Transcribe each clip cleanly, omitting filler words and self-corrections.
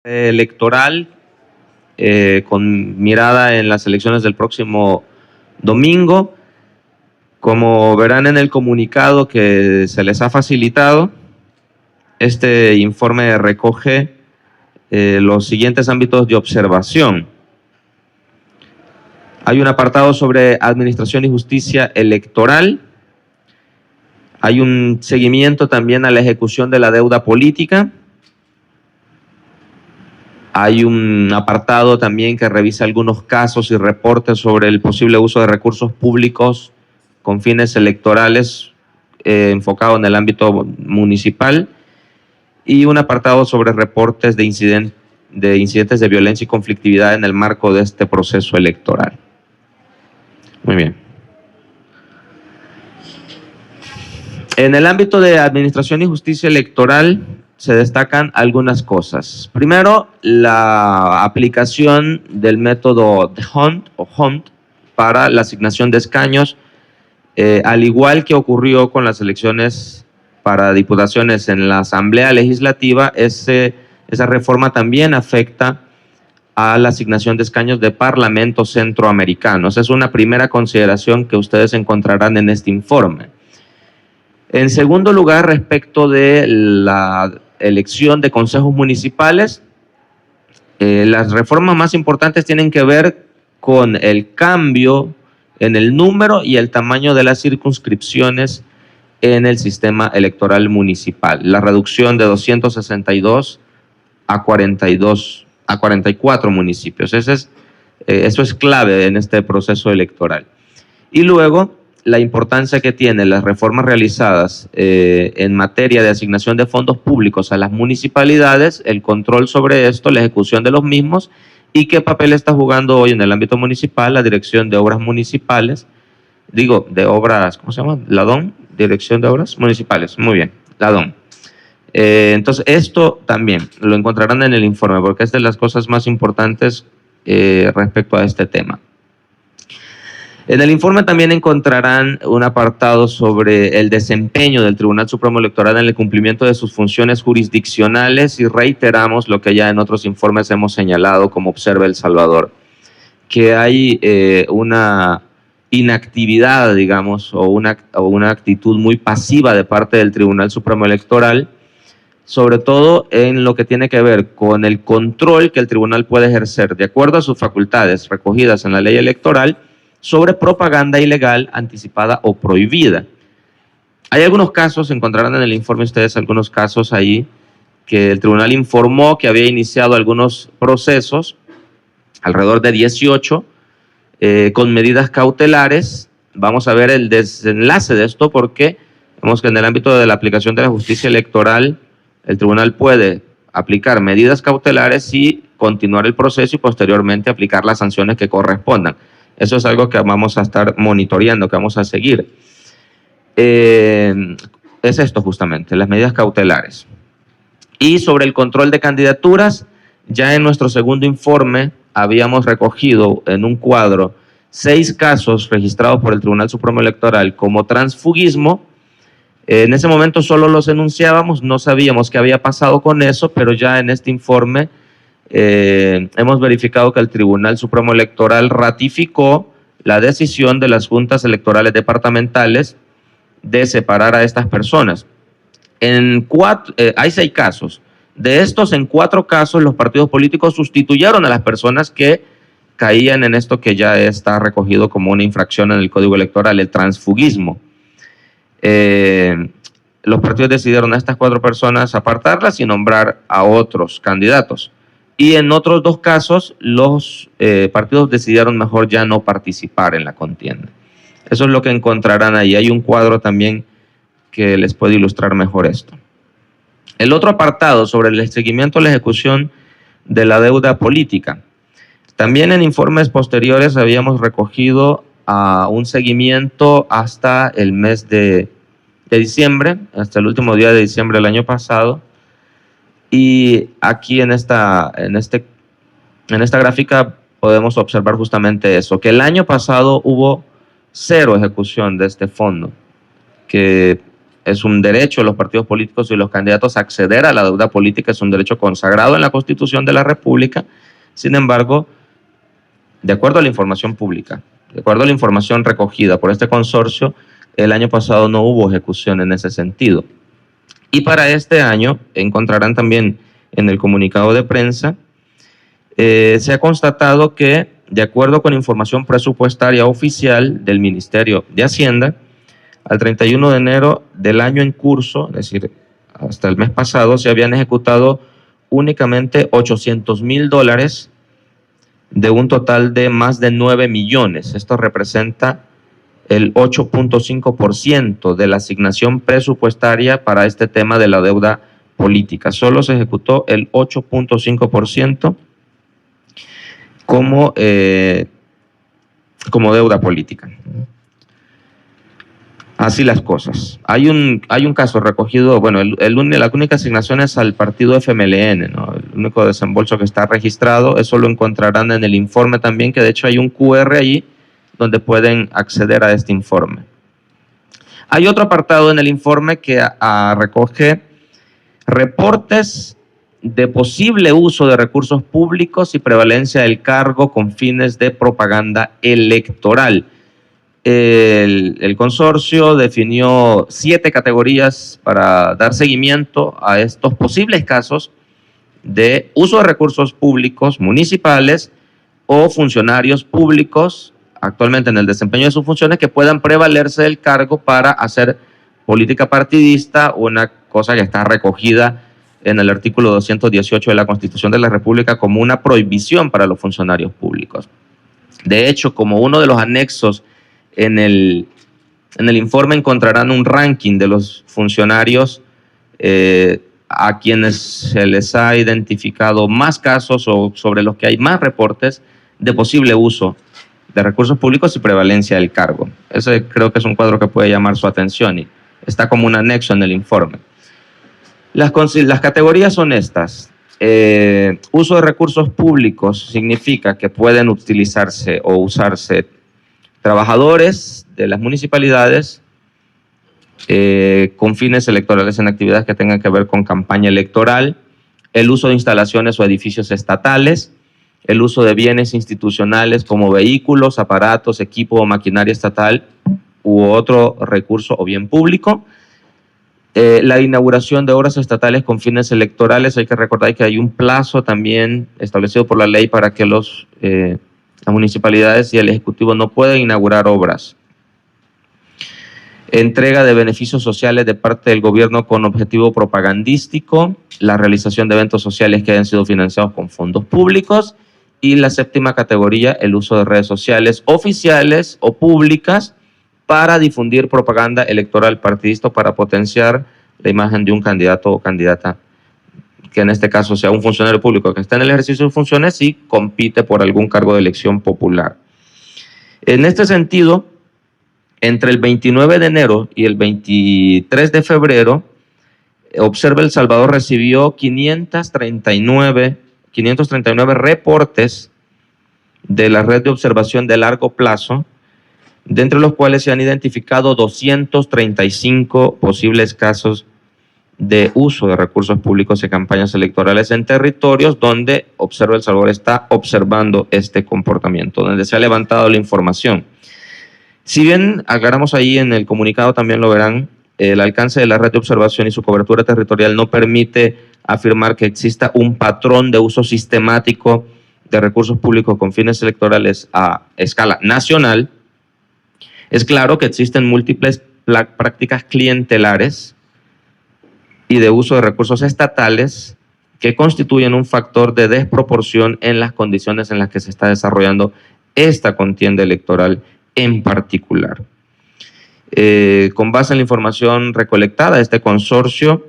electoral con mirada en las elecciones del próximo domingo. Como verán en el comunicado que se les ha facilitado, este informe recoge los siguientes ámbitos de observación. Hay un apartado sobre administración y justicia electoral. Hay un seguimiento también a la ejecución de la deuda política. Hay un apartado también que revisa algunos casos y reportes sobre el posible uso de recursos públicos con fines electorales enfocado en el ámbito municipal. Y un apartado sobre reportes de incidentes de violencia y conflictividad en el marco de este proceso electoral. Muy bien. En el ámbito de administración y justicia electoral se destacan algunas cosas. Primero, la aplicación del método de Hunt para la asignación de escaños, al igual que ocurrió con las elecciones para diputaciones en la Asamblea Legislativa, esa reforma también afecta a la asignación de escaños de parlamentos centroamericanos. Es una primera consideración que ustedes encontrarán en este informe. En segundo lugar, respecto de la elección de consejos municipales, las reformas más importantes tienen que ver con el cambio en el número y el tamaño de las circunscripciones en el sistema electoral municipal. La reducción de 262 a 44 municipios. Eso es clave en este proceso electoral. Y luego, la importancia que tienen las reformas realizadas en materia de asignación de fondos públicos a las municipalidades, el control sobre esto, la ejecución de los mismos, y qué papel está jugando hoy en el ámbito municipal la Dirección de Obras Municipales, de obras, ¿cómo se llama? ¿La DOM? Dirección de Obras Municipales, muy bien, la DOM. Entonces, esto también lo encontrarán en el informe, porque es de las cosas más importantes respecto a este tema. En el informe también encontrarán un apartado sobre el desempeño del Tribunal Supremo Electoral en el cumplimiento de sus funciones jurisdiccionales y reiteramos lo que ya en otros informes hemos señalado como observa El Salvador, que hay una inactividad, digamos, o una actitud muy pasiva de parte del Tribunal Supremo Electoral, sobre todo en lo que tiene que ver con el control que el tribunal puede ejercer de acuerdo a sus facultades recogidas en la ley electoral sobre propaganda ilegal, anticipada o prohibida. Hay algunos casos, encontrarán en el informe ustedes algunos casos ahí, que el tribunal informó que había iniciado algunos procesos, alrededor de 18, con medidas cautelares. Vamos a ver el desenlace de esto porque vemos que en el ámbito de la aplicación de la justicia electoral, el tribunal puede aplicar medidas cautelares y continuar el proceso y posteriormente aplicar las sanciones que correspondan. Eso es algo que vamos a estar monitoreando, que vamos a seguir. Es esto justamente, las medidas cautelares. Y sobre el control de candidaturas, ya en nuestro segundo informe habíamos recogido en un cuadro 6 casos registrados por el Tribunal Supremo Electoral como transfugismo. En ese momento solo los enunciábamos, no sabíamos qué había pasado con eso, pero ya en este informe hemos verificado que el Tribunal Supremo Electoral ratificó la decisión de las juntas electorales departamentales de separar a estas personas. Hay 6 casos. De estos, en 4 casos, los partidos políticos sustituyeron a las personas que caían en esto que ya está recogido como una infracción en el Código Electoral, el transfugismo. Los partidos decidieron a estas 4 personas apartarlas y nombrar a otros candidatos. Y en otros 2 casos, los partidos decidieron mejor ya no participar en la contienda. Eso es lo que encontrarán ahí. Hay un cuadro también que les puede ilustrar mejor esto. El otro apartado sobre el seguimiento a la ejecución de la deuda política. También en informes posteriores habíamos recogido un seguimiento hasta el mes de diciembre, hasta el último día de diciembre del año pasado. Y aquí en esta gráfica podemos observar justamente eso, que el año pasado hubo 0 ejecución de este fondo, que es un derecho de los partidos políticos y los candidatos a acceder a la deuda política, es un derecho consagrado en la Constitución de la República. Sin embargo, de acuerdo a la información pública, de acuerdo a la información recogida por este consorcio, el año pasado no hubo ejecución en ese sentido. Y para este año, encontrarán también en el comunicado de prensa, se ha constatado que, de acuerdo con información presupuestaria oficial del Ministerio de Hacienda, al 31 de enero del año en curso, es decir, hasta el mes pasado, se habían ejecutado únicamente $800,000 de un total de más de 9 millones. Esto representa el 8.5% de la asignación presupuestaria para este tema de la deuda política. Solo se ejecutó el 8.5% como deuda política. Así las cosas. Hay un caso recogido, bueno, la única asignación es al partido FMLN, ¿no? El único desembolso que está registrado, eso lo encontrarán en el informe también, que de hecho hay un QR allí donde pueden acceder a este informe. Hay otro apartado en el informe que recoge reportes de posible uso de recursos públicos y prevalencia del cargo con fines de propaganda electoral. El consorcio definió 7 categorías para dar seguimiento a estos posibles casos de uso de recursos públicos municipales o funcionarios públicos actualmente en el desempeño de sus funciones que puedan prevalerse del cargo para hacer política partidista, una cosa que está recogida en el artículo 218 de la Constitución de la República como una prohibición para los funcionarios públicos. De hecho, como uno de los anexos en el informe encontrarán un ranking de los funcionarios a quienes se les ha identificado más casos o sobre los que hay más reportes de posible uso de recursos públicos y prevalencia del cargo. Ese creo que es un cuadro que puede llamar su atención y está como un anexo en el informe. Las categorías son estas. Uso de recursos públicos significa que pueden utilizarse o usarse trabajadores de las municipalidades con fines electorales en actividades que tengan que ver con campaña electoral, el uso de instalaciones o edificios estatales, el uso de bienes institucionales como vehículos, aparatos, equipo o maquinaria estatal u otro recurso o bien público, la inauguración de obras estatales con fines electorales. Hay que recordar que hay un plazo también establecido por la ley para que las municipalidades y el Ejecutivo no pueden inaugurar obras. Entrega de beneficios sociales de parte del gobierno con objetivo propagandístico, la realización de eventos sociales que hayan sido financiados con fondos públicos y la 7ª categoría, el uso de redes sociales oficiales o públicas para difundir propaganda electoral partidista para potenciar la imagen de un candidato o candidata que en este caso sea un funcionario público que está en el ejercicio de funciones y compite por algún cargo de elección popular. En este sentido, entre el 29 de enero y el 23 de febrero, Observa El Salvador recibió 539 reportes de la red de observación de largo plazo, de entre los cuales se han identificado 235 posibles casos de uso de recursos públicos y campañas electorales en territorios donde Observa El Salvador está observando este comportamiento, donde se ha levantado la información. Si bien aclaramos ahí en el comunicado, también lo verán, el alcance de la red de observación y su cobertura territorial no permite afirmar que exista un patrón de uso sistemático de recursos públicos con fines electorales a escala nacional. Es claro que existen múltiples prácticas clientelares y de uso de recursos estatales que constituyen un factor de desproporción en las condiciones en las que se está desarrollando esta contienda electoral en particular. Con base en la información recolectada, este consorcio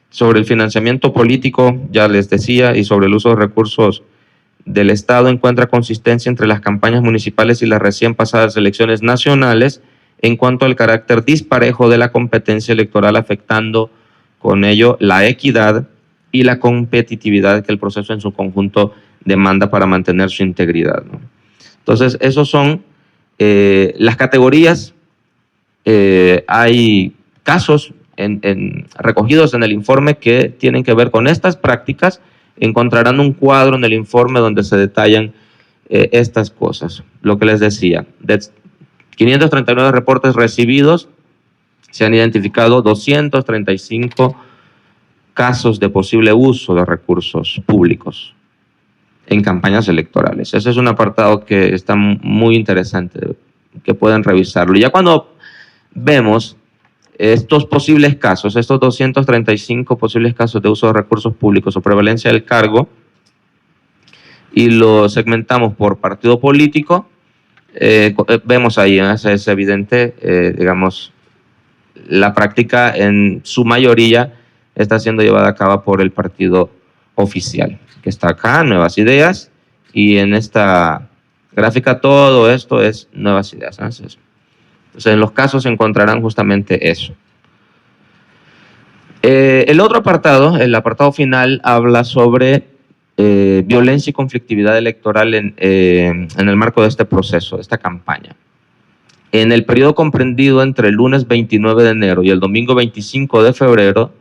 sobre el financiamiento político, ya les decía, y sobre el uso de recursos del Estado, encuentra consistencia entre las campañas municipales y las recién pasadas elecciones nacionales en cuanto al carácter disparejo de la competencia electoral, afectando con ello la equidad y la competitividad que el proceso en su conjunto demanda para mantener su integridad, ¿no? Entonces, esos son las categorías hay casos recogidos en el informe que tienen que ver con estas prácticas. Encontrarán un cuadro en el informe donde se detallan estas cosas. Lo que les decía, de 539 reportes recibidos, se han identificado 235 casos de posible uso de recursos públicos en campañas electorales. Ese es un apartado que está muy interesante, que pueden revisarlo. Ya cuando vemos estos posibles casos, estos 235 posibles casos de uso de recursos públicos o prevalencia del cargo, y lo segmentamos por partido político, vemos ahí, es evidente, digamos, la práctica en su mayoría está siendo llevada a cabo por el partido oficial, que está acá, Nuevas Ideas, y en esta gráfica todo esto es Nuevas Ideas. Entonces, en los casos encontrarán justamente eso. El otro apartado, el apartado final, habla sobre violencia y conflictividad electoral en el marco de este proceso, de esta campaña. En el periodo comprendido entre el lunes 29 de enero y el domingo 25 de febrero,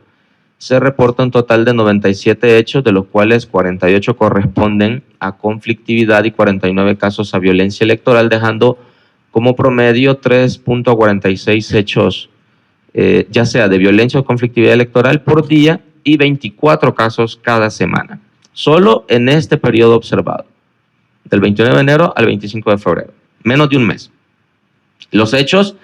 se reporta un total de 97 hechos, de los cuales 48 corresponden a conflictividad y 49 casos a violencia electoral, dejando como promedio 3.46 hechos, ya sea de violencia o conflictividad electoral por día, y 24 casos cada semana. Solo en este periodo observado, del 29 de enero al 25 de febrero, menos de un mes. Los hechos,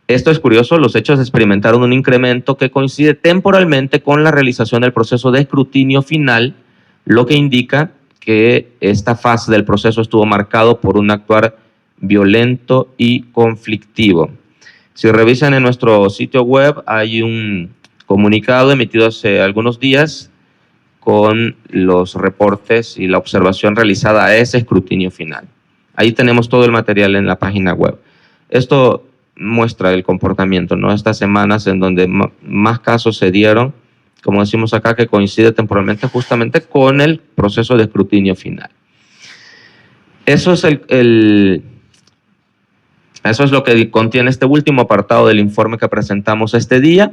esto es curioso, los hechos experimentaron un incremento que coincide temporalmente con la realización del proceso de escrutinio final, lo que indica que esta fase del proceso estuvo marcado por un actuar violento y conflictivo. Si revisan en nuestro sitio web, hay un comunicado emitido hace algunos días con los reportes y la observación realizada a ese escrutinio final. Ahí tenemos todo el material en la página web. Esto muestra el comportamiento, ¿no? Estas semanas en donde más casos se dieron, como decimos acá, que coincide temporalmente justamente con el proceso de escrutinio final. Eso es eso es lo que contiene este último apartado del informe que presentamos este día.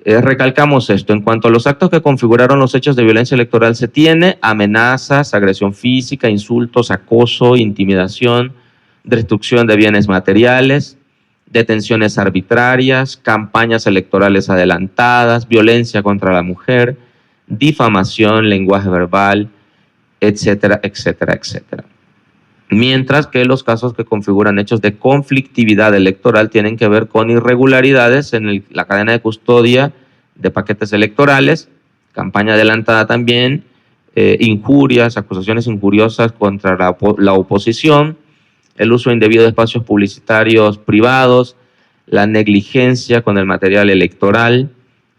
Recalcamos esto: en cuanto a los actos que configuraron los hechos de violencia electoral, se tiene amenazas, agresión física, insultos, acoso, intimidación, destrucción de bienes materiales, detenciones arbitrarias, campañas electorales adelantadas, violencia contra la mujer, difamación, lenguaje verbal, etcétera, etcétera, etcétera. Mientras que los casos que configuran hechos de conflictividad electoral tienen que ver con irregularidades en la cadena de custodia de paquetes electorales, campaña adelantada también, injurias, acusaciones injuriosas contra la oposición, el uso indebido de espacios publicitarios privados, la negligencia con el material electoral,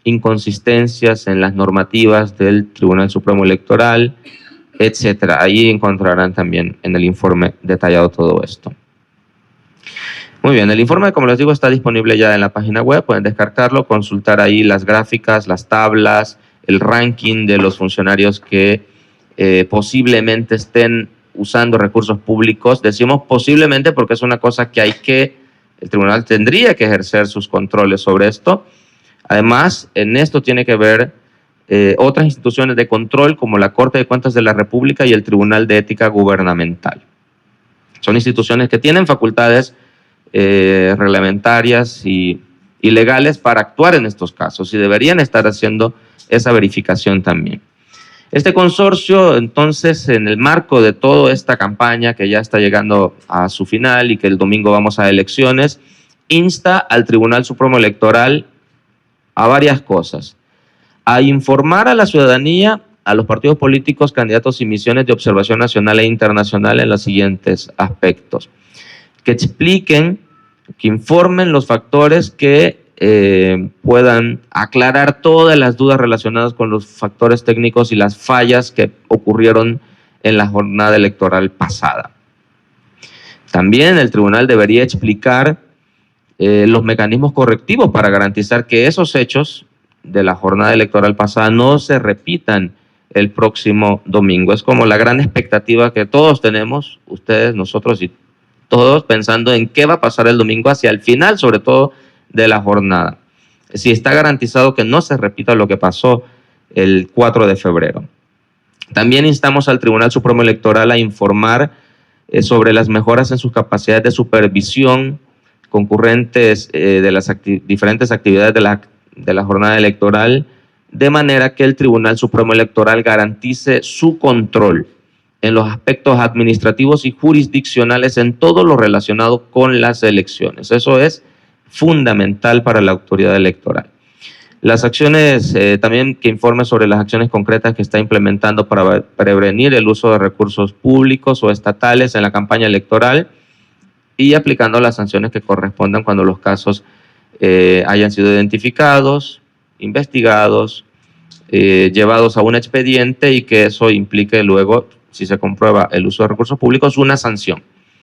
inconsistencias en las normativas del Tribunal Supremo Electoral, etcétera. Ahí encontrarán también en el informe detallado todo esto. Muy bien, el informe, como les digo, está disponible ya en la página web, pueden descargarlo, consultar ahí las gráficas, las tablas, el ranking de los funcionarios que posiblemente estén usando recursos públicos. Decimos posiblemente porque es una cosa que el tribunal tendría que ejercer sus controles sobre esto. Además, en esto tiene que ver otras instituciones de control como la Corte de Cuentas de la República y el Tribunal de Ética Gubernamental. Son instituciones que tienen facultades reglamentarias y legales para actuar en estos casos y deberían estar haciendo esa verificación también. Este consorcio, entonces, en el marco de toda esta campaña que ya está llegando a su final y que el domingo vamos a elecciones, insta al Tribunal Supremo Electoral a varias cosas: a informar a la ciudadanía, a los partidos políticos, candidatos y misiones de observación nacional e internacional en los siguientes aspectos: que expliquen, que informen los factores que puedan aclarar todas las dudas relacionadas con los factores técnicos y las fallas que ocurrieron en la jornada electoral pasada. También el tribunal debería explicar los mecanismos correctivos para garantizar que esos hechos de la jornada electoral pasada no se repitan el próximo domingo. Es como la gran expectativa que todos tenemos, ustedes, nosotros y todos pensando en qué va a pasar el domingo hacia el final, sobre todo de la jornada. Si está garantizado que no se repita lo que pasó el 4 de febrero. También instamos al Tribunal Supremo Electoral a informar sobre las mejoras en sus capacidades de supervisión concurrentes de las diferentes actividades de la jornada electoral, de manera que el Tribunal Supremo Electoral garantice su control en los aspectos administrativos y jurisdiccionales en todo lo relacionado con las elecciones. Eso es fundamental para la autoridad electoral. Las acciones, también que informe sobre las acciones concretas que está implementando para prevenir el uso de recursos públicos o estatales en la campaña electoral y aplicando las sanciones que correspondan cuando los casos hayan sido identificados, investigados, llevados a un expediente y que eso implique luego, si se comprueba el uso de recursos públicos, una sanción.